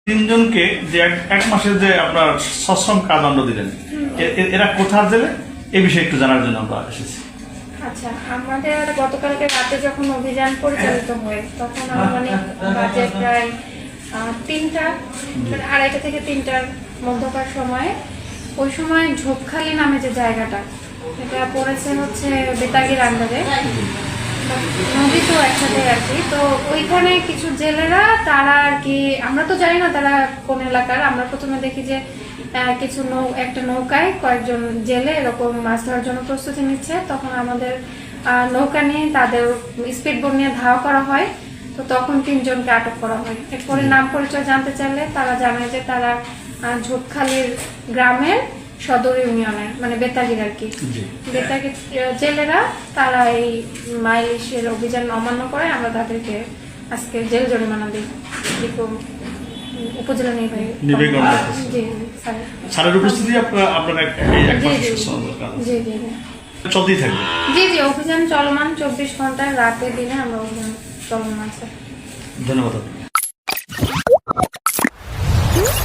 তিনজনকে যে এক মাসের যে আপনার সশ্রম কারাদণ্ড দিলেন, এরা কোথার জেলে, এই বিষয়ে একটু জানার জন্য আমরা এসেছি। আচ্ছা, আমাদের গতকালকে রাতে যখন অভিযান পরিচালিত হয় তখন আনুমানিক বাজে প্রায় 3টা, 2:30 থেকে 3টার মধ্যকার সময়ে, ওই সময় ঝোপখালি নামে যে জায়গাটা, এটা পড়েছে হচ্ছে বেতাগির আন্ডারে, নদী তো একসাথে আর কি। তো ওইখানে কিছু জেলেরা তারা আর কি, আমরা তো জানি না তারা কোন এলাকার। আমরা প্রথমে দেখি যে কিছু একটা নৌকায় কয়েকজন জেলে এরকম মাছ ধরার জন্য প্রস্তুতি নিচ্ছে। তখন আমাদের নৌকা নিয়ে তাদের স্পিড বোট নিয়ে ধাওয়া করা হয়। তো তখন 3 জনকে আটক করা হয়। এরপরে নাম পরিচয় জানতে চাইলে তারা জানায় যে তারা ঝোপখালির গ্রামের সদর ইউনিয়নের, মানে বেতাগির আর কি, বেতাগির জেলেরা তারা এই মাইলিশের অভিযান অমান্য করে। আমরা তাদেরকে আজকে জেল জরিমানা দিই উপজেলা নির্বাহী। স্যারের উপস্থিতি আপনারা জি জি চলতেই থাকবে। জি জি অভিযান চলমান 24 ঘন্টায়, রাতে দিনে আমরা অভিযান চলমান আছে। ধন্যবাদ।